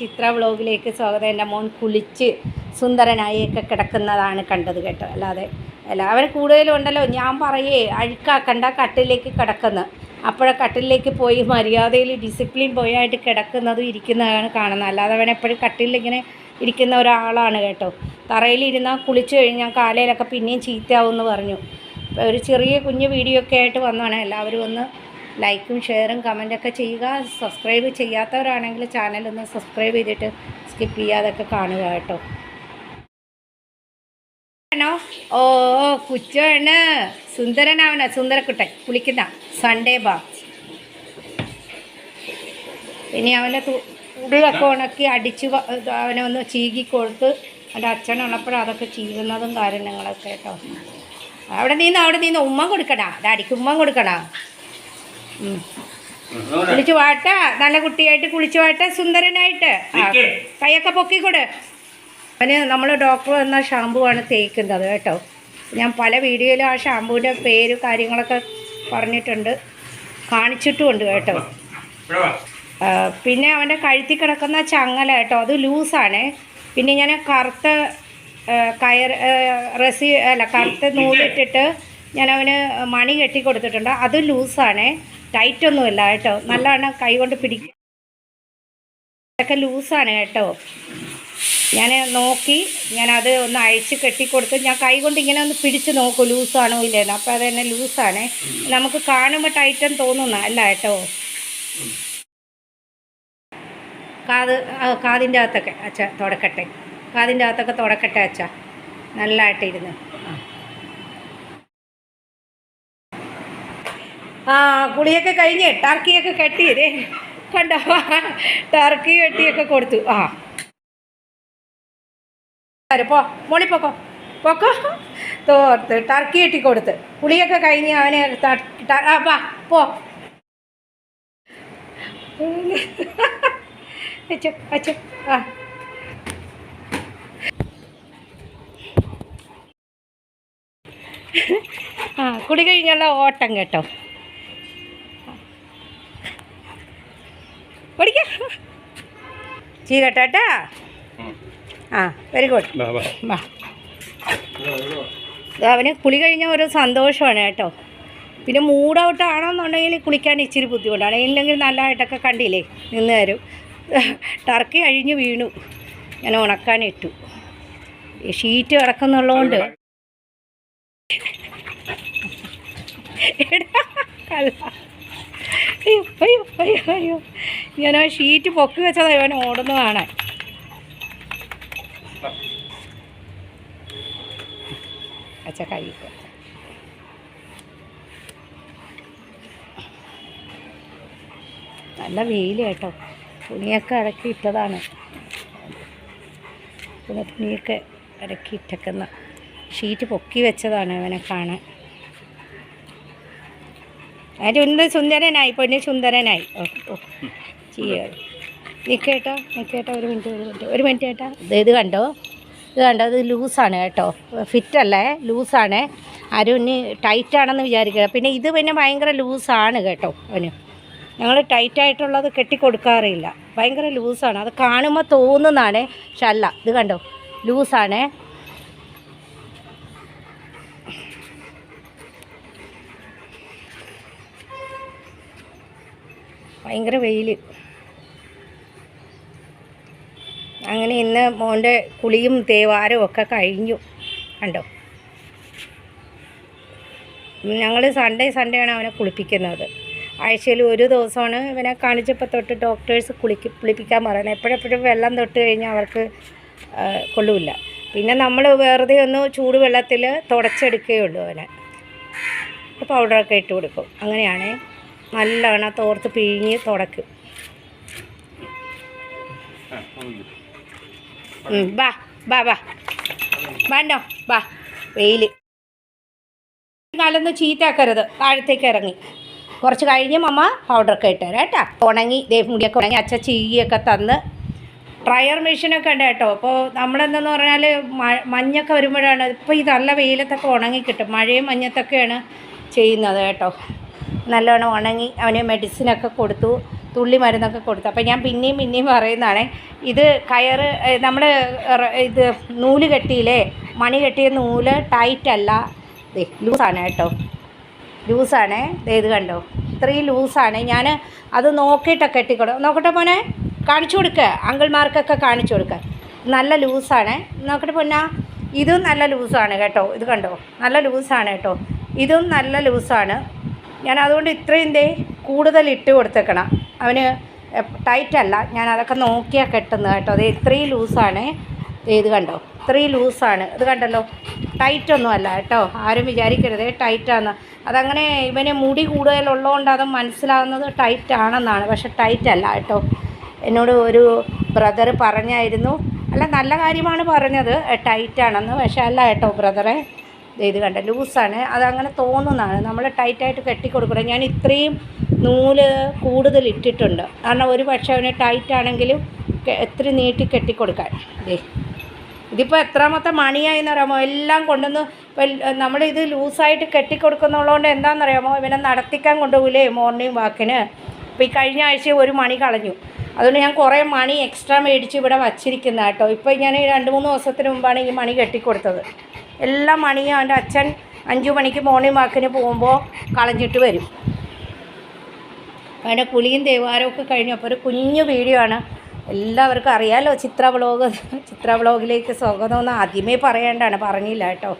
ചിത്ര വ്ളോഗിലേക്ക് സ്വാഗതം. എൻ്റെ മോൻ കുളിച്ച് സുന്ദരനായൊക്കെ കിടക്കുന്നതാണ് കണ്ടത് കേട്ടോ. അല്ലാതെ എല്ലാവരും കൂടുതലും ഉണ്ടല്ലോ, ഞാൻ പറയേ അഴുക്കാക്കണ്ട, കട്ടിലേക്ക് കിടക്കുന്നത്. അപ്പോഴേ കട്ടിലേക്ക് പോയി മര്യാദയിൽ ഡിസിപ്ലിൻ പോയായിട്ട് കിടക്കുന്നതും ഇരിക്കുന്നതാണ് കാണുന്നത്. അല്ലാതെ അവൻ എപ്പോഴും കട്ടിലിങ്ങനെ ഇരിക്കുന്ന ഒരാളാണ് കേട്ടോ. തറയിലിരുന്നാൽ കുളിച്ച് കഴിഞ്ഞാൽ കാലയിലൊക്കെ പിന്നെയും ചീത്തയാവുമെന്ന് പറഞ്ഞു. ഒരു ചെറിയ കുഞ്ഞു വീഡിയോ ഒക്കെ ആയിട്ട് വന്നതാണ്. എല്ലാവരും ഒന്ന് ലൈക്കും ഷെയറും കമൻറ്റൊക്കെ ചെയ്യുക. സബ്സ്ക്രൈബ് ചെയ്യാത്തവരാണെങ്കിൽ ചാനലൊന്ന് സബ്സ്ക്രൈബ് ചെയ്തിട്ട് സ്കിപ്പ് ചെയ്യാതൊക്കെ കാണുക കേട്ടോ. ആണോ? ഓ കുച്ചാണ്, സുന്ദരനാവണ സുന്ദരക്കുട്ടൻ കുളിക്കുന്ന സൺഡേ ബാത്ത്. ഇനി അവനെ ഉള്ളിലൊക്കെ ഉണക്കി അടിച്ച് അവനെ ഒന്ന് ചീകി കൊടുത്ത് എൻ്റെ അച്ഛനുള്ളപ്പോഴും അതൊക്കെ ചെയ്യുന്നതും കാരണങ്ങളൊക്കെ കേട്ടോ. അവിടെ നിന്ന് ഉമ്മ കൊടുക്കണ, ഡാഡിക്ക് ഉമ്മ കൊടുക്കണ. കുളിച്ചു വാട്ട, നല്ല കുട്ടിയായിട്ട് കുളിച്ചു വാട്ട, സുന്ദരനായിട്ട്. കൈയൊക്കെ പൊക്കിക്കൊട്. അവന് നമ്മൾ ഡോക്ടർ എന്ന ഷാമ്പു ആണ് തേക്കുന്നത് കേട്ടോ. ഞാൻ പല വീഡിയോയിലും ആ ഷാമ്പൂവിൻ്റെ പേര് കാര്യങ്ങളൊക്കെ പറഞ്ഞിട്ടുണ്ട്, കാണിച്ചിട്ടുമുണ്ട് കേട്ടോ. പിന്നെ അവൻ്റെ കഴുത്തി കിടക്കുന്ന ചങ്ങല കേട്ടോ, അത് ലൂസാണ്. പിന്നെ ഞാൻ കറുത്ത കറുത്ത നൂലിട്ടിട്ട് ഞാൻ അവന് മണി കെട്ടി കൊടുത്തിട്ടുണ്ട്. അത് ലൂസാണ്, ടൈറ്റൊന്നുമില്ല കേട്ടോ. നല്ലതാണ്, കൈ കൊണ്ട് പിടിക്കും. അതൊക്കെ ലൂസാണ് കേട്ടോ. ഞാൻ നോക്കി ഞാനത് ഒന്ന് അഴിച്ച് കെട്ടിക്കൊടുത്ത് ഞാൻ കൈ കൊണ്ട് ഇങ്ങനെ ഒന്ന് പിടിച്ച് നോക്കും ലൂസാണോ ഇല്ലേന്ന്. അപ്പോൾ അത് തന്നെ ലൂസാണ്. നമുക്ക് കാണുമ്പോൾ ടൈറ്റൻ തോന്നുന്ന അല്ല കേട്ടോ. കാതിൻ്റെ അകത്തൊക്കെ അച്ഛ തുടക്കട്ടെ, കാതിൻ്റെ അകത്തൊക്കെ തുടക്കട്ടെ അച്ഛ, നല്ലതായിട്ടിരുന്ന്. കുളിയൊക്കെ കഴിഞ്ഞ് ടർക്കിയൊക്കെ കെട്ടിയതേ കണ്ടോ, ടർക്കി കെട്ടിയൊക്കെ കൊടുത്തു. പോ മോളി പൊക്കോ പൊക്കോ തോർത്ത് ടർക്കി കെട്ടി കൊടുത്ത് കുളിയൊക്കെ കഴിഞ്ഞ് അവനെ വാ പോ അച്ഛോ അച്ഛോ. കുളി കഴിഞ്ഞുള്ള ഓട്ടം കേട്ടോ. പഠിക്കാം ചീകട്ടാ. Very good. അവന് കുളി കഴിഞ്ഞ ഒരു സന്തോഷമാണ് കേട്ടോ. പിന്നെ മൂഡ് ഔട്ട് ആണെന്നുണ്ടെങ്കിൽ കുളിക്കാൻ ഇച്ചിരി ബുദ്ധിമുട്ടാണ്. ഇല്ലെങ്കിൽ നല്ലതായിട്ടൊക്കെ കണ്ടില്ലേ നിന്ന് തരും. ടർക്കി അഴിഞ്ഞ് വീണു, ഞാൻ ഉണക്കാനിട്ടു. ഷീറ്റ് കിടക്കുന്നുള്ളതുകൊണ്ട് അയ്യോ ഞാൻ ആ ഷീറ്റ് പൊക്കി വെച്ചതാണ് ഇവൻ ഓടുന്നു കാണാൻ. അച്ഛ കഴിക്കുക. നല്ല വെയിൽ കേട്ടോ. തുണിയൊക്കെ ഇടയ്ക്ക് ഇട്ടതാണ്. പിന്നെ തുണിയൊക്കെ ഇടയ്ക്ക് ഇട്ടേക്കുന്ന ഷീറ്റ് പൊക്കി വെച്ചതാണ് അവനെ കാണാൻ. അതിൻ്റെ സുന്ദരനായി, പൊന്നെ സുന്ദരനായി. ഓ ചെയ്യാം. നിൽക്കേട്ടോ ഒരു മിനിറ്റ് കേട്ടോ. ഇത് കണ്ടോ, ഇത് ലൂസാണ് കേട്ടോ, ഫിറ്റല്ലേ, ലൂസാണ്. ആരും ഇനി ടൈറ്റാണെന്ന് വിചാരിക്കുക. പിന്നെ ഇത് പിന്നെ ഭയങ്കര ലൂസാണ് കേട്ടോ. അവന് ഞങ്ങൾ ടൈറ്റായിട്ടുള്ളത് കെട്ടിക്കൊടുക്കാറില്ല, ഭയങ്കര ലൂസാണ്. അത് കാണുമ്പോൾ തോന്നുന്നതാണ്, പക്ഷെ അല്ല. ഇത് കണ്ടോ, ലൂസാണ്. ഭയങ്കര വെയിൽ. അങ്ങനെ ഇന്ന് മോൻ്റെ കുളിയും തേവാരവും ഒക്കെ കഴിഞ്ഞു കണ്ടോ. ഞങ്ങൾ സൺഡേ ആണ് അവനെ കുളിപ്പിക്കുന്നത്. ആഴ്ചയിൽ ഒരു ദിവസമാണ് ഇവനെ കാണിച്ചപ്പോൾ തൊട്ട് ഡോക്ടേഴ്സ് കുളിപ്പിക്കാൻ പറയുന്നത്. എപ്പോഴെപ്പോഴും വെള്ളം തൊട്ട് കഴിഞ്ഞാൽ അവർക്ക് കൊള്ളില്ല. പിന്നെ നമ്മൾ വെറുതെ ഒന്ന് ചൂടുവെള്ളത്തിൽ തുടച്ചെടുക്കുകയുള്ളൂ. അവനെ പൗഡറൊക്കെ ഇട്ട് കൊടുക്കും. അങ്ങനെയാണ്, നല്ലവണ്ണം തോർത്ത് പിഴിഞ്ഞ് തുടക്കും. ബാ ബാ ബാ വേണ്ടോ ബാ. വെയിൽ കാലൊന്നും ചീത്തയാക്കരുത്. താഴത്തേക്ക് ഇറങ്ങി കുറച്ച് കഴിഞ്ഞ് മമ്മ പൗഡറൊക്കെ ഇട്ടുതരാം കേട്ടോ. ഉണങ്ങി മുടിയൊക്കെ ഉണങ്ങി അച്ഛ ചീകിയൊക്കെ തന്ന്. ഡ്രയർ മെഷീനൊക്കെ ഉണ്ട് കേട്ടോ. അപ്പോൾ നമ്മളെന്തെന്ന് പറഞ്ഞാൽ മഞ്ഞൊക്കെ വരുമ്പോഴാണ്, ഇപ്പോൾ ഈ നല്ല വെയിലത്തൊക്കെ ഉണങ്ങി കിട്ടും. മഴയും മഞ്ഞത്തൊക്കെയാണ് ചെയ്യുന്നത് കേട്ടോ. നല്ലോണം ഉണങ്ങി അവന് മെഡിസിനൊക്കെ കൊടുത്തു. തുള്ളി മരുന്നൊക്കെ കൊടുത്തു. അപ്പോൾ ഞാൻ പിന്നെയും പറയുന്നതാണേ, ഇത് കയറ് നമ്മൾ ഇത് നൂല് കെട്ടിയില്ലേ, മണി കെട്ടിയ നൂല് ടൈറ്റല്ല, ലൂസാണ് കേട്ടോ, ലൂസാണേ. ഇത് കണ്ടോ, ഇത്രയും ലൂസാണ്. ഞാൻ അത് നോക്കിയിട്ടൊക്കെ നോക്കട്ടെ മോനെ, കാണിച്ചു കൊടുക്കുക, അങ്കിൾമാർക്കൊക്കെ കാണിച്ചു കൊടുക്കുക. നല്ല ലൂസാണ്, നോക്കട്ടെ പൊന്നാ, ഇതും നല്ല ലൂസാണ് കേട്ടോ. ഇത് കണ്ടോ, നല്ല ലൂസാണ് കേട്ടോ, ഇതും നല്ല ലൂസാണ്. ഞാൻ അതുകൊണ്ട് ഇത്രയും കൂടുതൽ ഇട്ട് കൊടുത്തേക്കണം, അവന് ടൈറ്റല്ല. ഞാൻ അതൊക്കെ നോക്കിയാൽ കെട്ടുന്നത് കേട്ടോ. അത് ഇത്രയും ലൂസാണ്. ഇത് കണ്ടോ, ഇത്രയും ലൂസാണ്. ഇത് കണ്ടല്ലോ, ടൈറ്റൊന്നും അല്ല കേട്ടോ, ആരും വിചാരിക്കരുത് ടൈറ്റാന്ന്. അതങ്ങനെ ഇവന് മുടി കൂടുതലുള്ളതുകൊണ്ട് അത് മനസ്സിലാകുന്നത് ടൈറ്റാണെന്നാണ്, പക്ഷെ ടൈറ്റല്ല കേട്ടോ. എന്നോട് ഒരു ബ്രദർ പറഞ്ഞായിരുന്നു, അല്ല നല്ല കാര്യമാണ് പറഞ്ഞത്, ടൈറ്റാണെന്ന്. പക്ഷെ അല്ല കേട്ടോ ബ്രദറെ, ഇത് കണ്ട ലൂസാണ്. അതങ്ങനെ തോന്നുന്നതാണ്, നമ്മൾ ടൈറ്റായിട്ട് കെട്ടിക്കൊടുക്കണം. ഞാൻ ഇത്രയും നൂല് കൂടുതൽ ഇട്ടിട്ടുണ്ട്, കാരണം ഒരു പക്ഷേ അവന് ടൈറ്റാണെങ്കിലും എത്ര നീട്ടി കെട്ടിക്കൊടുക്കാൻ. ഇതിപ്പോൾ എത്രാമത്തെ മണിയായിന്നറിയാമോ, എല്ലാം കൊണ്ടുവന്ന്. നമ്മളിത് ലൂസായിട്ട് കെട്ടിക്കൊടുക്കുന്നുള്ളതുകൊണ്ട് എന്താണെന്നറിയാമോ, ഇവനെ നടത്തിക്കാൻ കൊണ്ടുപോകില്ലേ മോർണിംഗ് വാക്കിന്. ഇപ്പോൾ ഈ കഴിഞ്ഞ ആഴ്ച ഒരു മണി കളഞ്ഞു, അതുകൊണ്ട് ഞാൻ കുറേ മണി എക്സ്ട്രാ മേടിച്ച് ഇവിടെ വച്ചിരിക്കുന്ന കേട്ടോ. ഇപ്പോൾ ഞാൻ 2-3 ദിവസത്തിന് മുമ്പാണ് ഈ മണി കെട്ടിക്കൊടുത്തത്. എല്ലാ മണിയും അവൻ്റെ അച്ഛൻ 5 മണിക്ക് മോർണിംഗ് വാക്കിന് പോകുമ്പോൾ കളഞ്ഞിട്ട് വരും. അവൻ്റെ കുളിയും ദേവാരമൊക്കെ കഴിഞ്ഞു. അപ്പോൾ ഒരു കുഞ്ഞു വീഡിയോ ആണ്, എല്ലാവർക്കും അറിയാമല്ലോ. ചിത്ര വ്ളോഗിലേക്ക് സ്വാഗതമെന്ന് ആദ്യമേ പറയേണ്ടതാണ്, പറഞ്ഞില്ല കേട്ടോ.